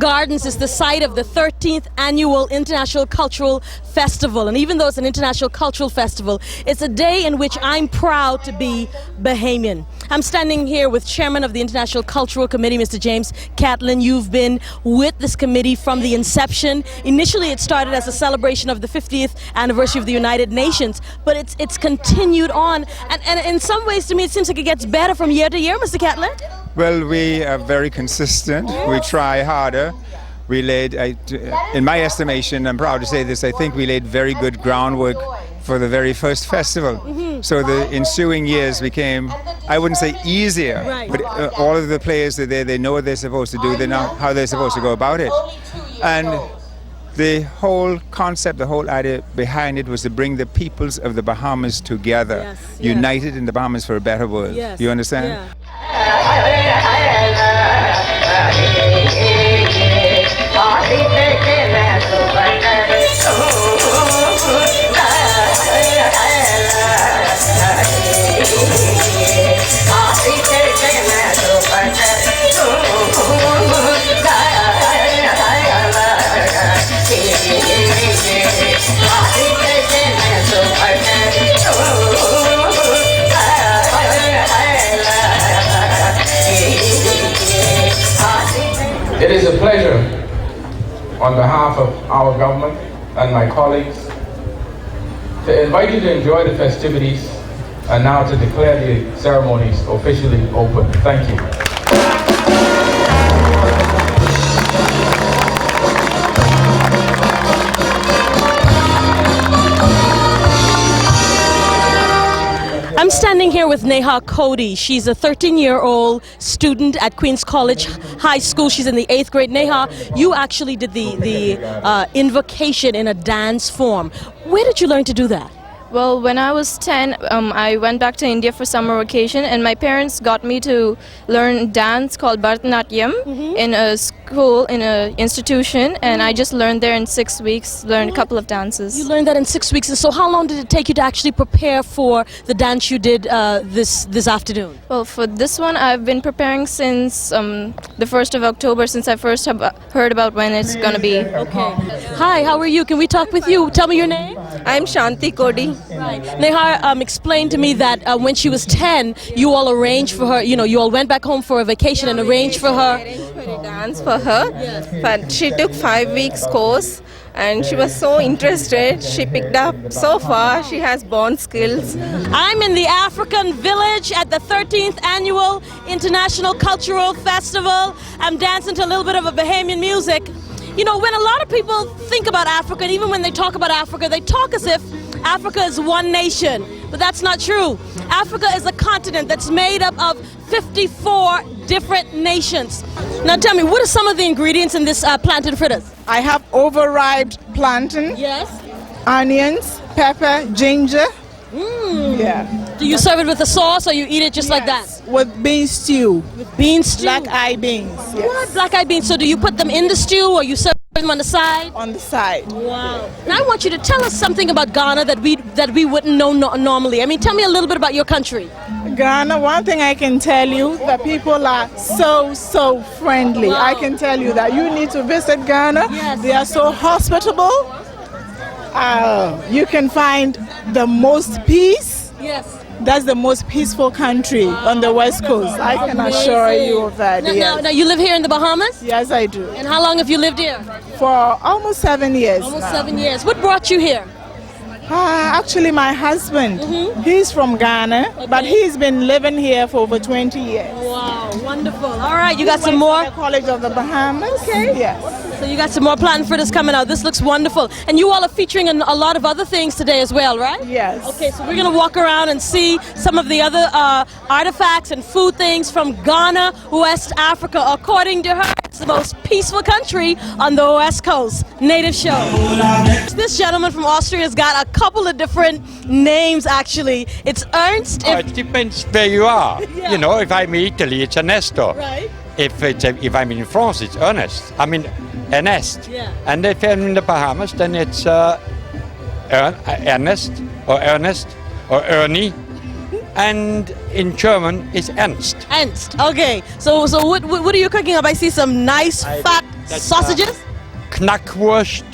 Gardens is the site of the 13th Annual International Cultural Festival. And even though it's an international cultural festival, it's a day in which I'm proud to be Bahamian. I'm standing here with Chairman of the International Cultural Committee, Mr. James Catlin. You've been with this committee from the inception. Initially, it started as a celebration of the 50th anniversary of the United Nations, but it's continued on. And in some ways, to me, it seems like it gets better from year to year, Mr. Catlin. Well, we are very consistent. We try harder. We laid, in my estimation, I'm proud to say this, I think we laid very good groundwork for the very first festival. So the ensuing years became, I wouldn't say easier, but all of the players are there, they know what they're supposed to do, they know how they're supposed to go about it. And the whole concept, the whole idea behind it was to bring the peoples of the Bahamas together, united in the Bahamas for a better world. You understand? It is a pleasure on behalf of our government and my colleagues to invite you to enjoy the festivities and now to declare the ceremonies officially open. Thank you. I'm standing here with Neha Cody. She's a 13-year-old student at Queens College High School. She's in the 8th grade. Neha, you actually did the invocation in a dance form. Where did you learn to do that? Well, when I was 10, I went back to India for summer vacation, and my parents got me to learn dance called Bharatanatyam in a school, in an institution, and I just learned there in 6 weeks, learned a couple of dances. You learned that in 6 weeks, and so how long did it take you to actually prepare for the dance you did this afternoon? Well, for this one, I've been preparing since the 1st of October, since I first heard about when it's going to be. Okay. Hi, how are you? Can we talk with you? Tell me your name. I'm Shanti Cody. Right. Neha explained to me that when she was 10, you all arranged for her, you all went back home for a vacation and arranged for her. Arranged for a dance for her, but she took 5 weeks course and she was so interested. She picked up so far. She has born skills. I'm in the African village at the 13th Annual International Cultural Festival. I'm dancing to a little bit of a Bahamian music. You know, when a lot of people think about Africa, and even when they talk about Africa, they talk as if Africa is one nation, but that's not true. Africa is a continent that's made up of 54 different nations. Now tell me, what are some of the ingredients in this plantain fritters? I have overripe plantain, onions, pepper, ginger. Do you serve it with a sauce or you eat it just like that? With bean stew. With bean stew? Black eye beans. What? Black eye beans. So do you put them in the stew or you serve them on the side? On the side. Wow. Now I want you to tell us something about Ghana that we wouldn't know normally. I mean, tell me a little bit about your country. Ghana, one thing I can tell you, the people are so friendly. Wow. I can tell you that. You need to visit Ghana. Yes. They are so hospitable. You can find the most peace. Yes. That's the most peaceful country on the West Coast. I can assure you of that. Now you live here in the Bahamas? Yes, I do. And how long have you lived here? For almost 7 years. Almost now. 7 years. What brought you here? Actually, my husband, he's from Ghana, but he's been living here for over 20 years. Wow, wonderful. All right, you got some more? The College of the Bahamas. Okay. Yes. So you got some more plantain fritters coming out. This looks wonderful. And you all are featuring a lot of other things today as well, right? Yes. Okay, so we're going to walk around and see some of the other artifacts and food things from Ghana, West Africa. According to her, it's the most peaceful country on the West Coast. Native show. This gentleman from Austria has got a couple of different names, actually. It's Ernst. It depends where you are. You know, if I'm in Italy, it's Ernesto. Right. If I'm in France, it's Ernest. I mean, Ernest. Yeah. And if I'm in the Bahamas, then it's Ernest or Ernest or Ernie. and in German is Ernst. Ernst. Okay. So what are you cooking up? I see some nice fat sausages. Knackwurst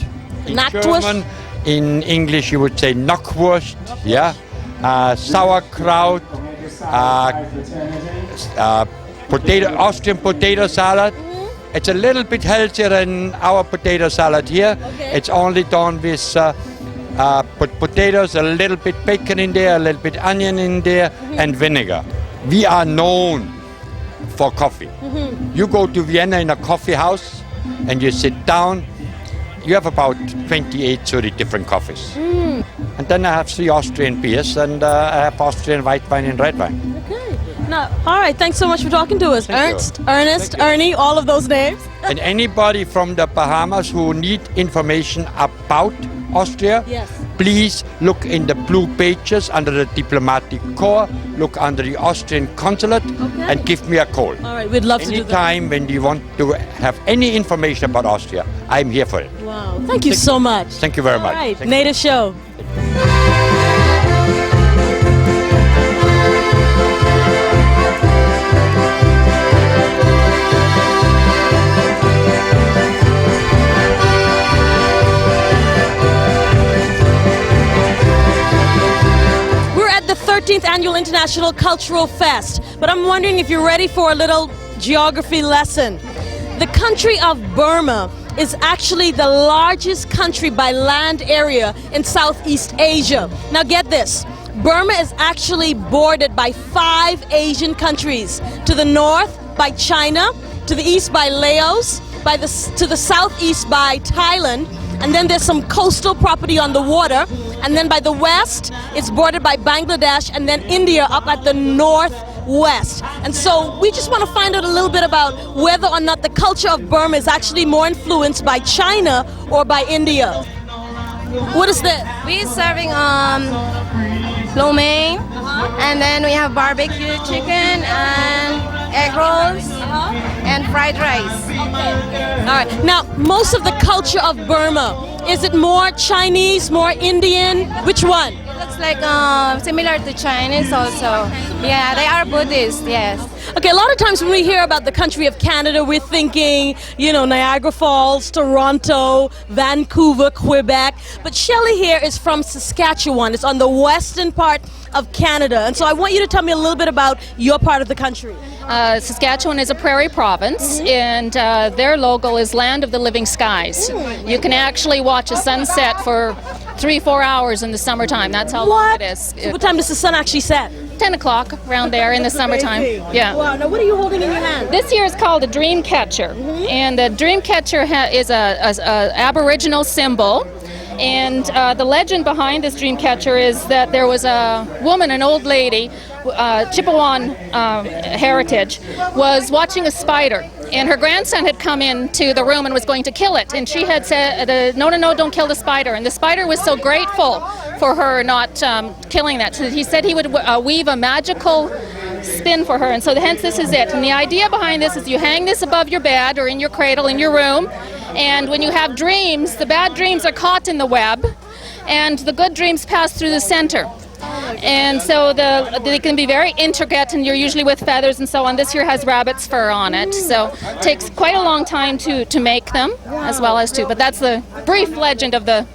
in Knackwurst. German. In English you would say Knockwurst. Yeah. Sauerkraut. Austrian potato salad. It's a little bit healthier than our potato salad here. Okay. It's only done with potatoes, a little bit bacon in there, a little bit onion in there, and vinegar. We are known for coffee. You go to Vienna in a coffee house and you sit down, you have about 28, 30 different coffees. And then I have 3 Austrian beers and I have Austrian white wine and red wine. Okay. Now, all right. Thanks so much for talking to us, Thank you. Ernst, Ernest, Ernie, all of those names. And anybody from the Bahamas who need information about Austria, Yes. please look in the blue pages under the diplomatic corps, look under the Austrian consulate, and give me a call. All right. We'd love to do that. Anytime when you want to have any information about Austria, I'm here for it. Wow. Thank you so much. Thank you very much. All right. Thank you. Native Show. We're at the 13th Annual International Cultural Fest, but I'm wondering if you're ready for a little geography lesson. The country of Burma is actually the largest country by land area in Southeast Asia. Now get this, Burma is actually bordered by 5 Asian countries. To the north by China, to the east by Laos, to the southeast by Thailand, and then there's some coastal property on the water, and then by the west it's bordered by Bangladesh, and then India up at the northwest. And so we just want to find out a little bit about whether or not the culture of Burma is actually more influenced by China or by India. What is this? We're serving lo mein, and then we have barbecue chicken and egg rolls and fried rice. All right. Now, most of the culture of Burma, is it more Chinese, more Indian? Which one? It looks like similar to Chinese also. Yeah, they are Buddhist, yes. Okay, a lot of times when we hear about the country of Canada, we're thinking, you know, Niagara Falls, Toronto, Vancouver, Quebec. But Shelley here is from Saskatchewan. It's on the western part of Canada. And so I want you to tell me a little bit about your part of the country. Saskatchewan is a prairie province, and their logo is Land of the Living Skies. You can actually watch a sunset for 3-4 hours in the summertime. That's how long it is. So what time does the sun actually set? 10 o'clock around there in the summertime. Yeah. Wow, now what are you holding in your hand? This year is called a dream catcher, and the dream catcher is a Aboriginal symbol. And the legend behind this dream catcher is that there was a woman, an old lady, Chippewan heritage, was watching a spider, and her grandson had come into the room and was going to kill it, and she had said, no, don't kill the spider. And the spider was so grateful for her not killing that. So he said he would weave a magical spin for her, and so hence this is it. And the idea behind this is you hang this above your bed or in your cradle in your room, and when you have dreams, the bad dreams are caught in the web, and the good dreams pass through the center. And so they can be very intricate, and you're usually with feathers and so on. This here has rabbit's fur on it, so it takes quite a long time to make them, as well as to. But that's the brief legend of the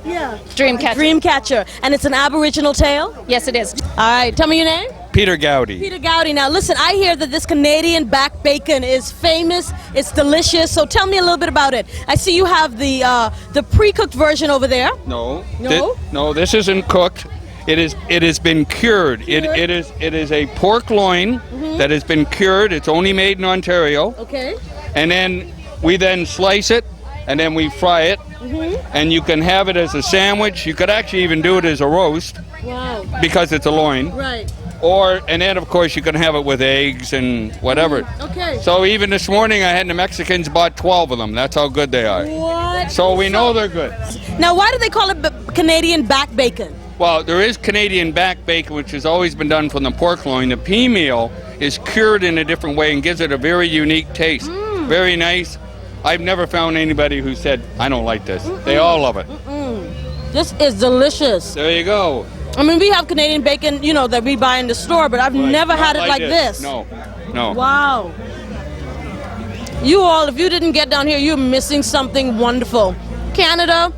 dream catcher. Dream catcher, and it's an Aboriginal tale? Yes, it is. All right, tell me your name. Peter Gowdy. Peter Gowdy. Now listen, I hear that this Canadian back bacon is famous, it's delicious, so tell me a little bit about it. I see you have the pre-cooked version over there. No. No? No, this isn't cooked. It has been cured. It is a pork loin that has been cured. It's only made in Ontario. Okay. And then we slice it, and then we fry it. And you can have it as a sandwich. You could actually even do it as a roast. Wow. Because it's a loin. Right. And then of course you can have it with eggs and whatever. Okay. So even this morning I had the Mexicans bought 12 of them. That's how good they are. What? So we know they're good. Now why do they call it Canadian back bacon? Well, there is Canadian back bacon, which has always been done from the pork loin. The pea meal is cured in a different way and gives it a very unique taste. Very nice. I've never found anybody who said, I don't like this. They all love it. This is delicious. There you go. I mean, we have Canadian bacon, you know, that we buy in the store, but I've never had it like this. No, no. Wow. You all, if you didn't get down here, you're missing something wonderful. Canada,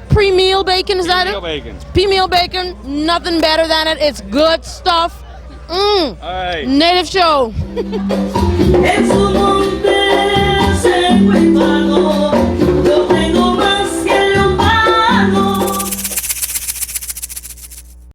pre-meal bacon, is that it? Pre-meal bacon. Pre-meal bacon, nothing better than it. It's good stuff. All right. Native show.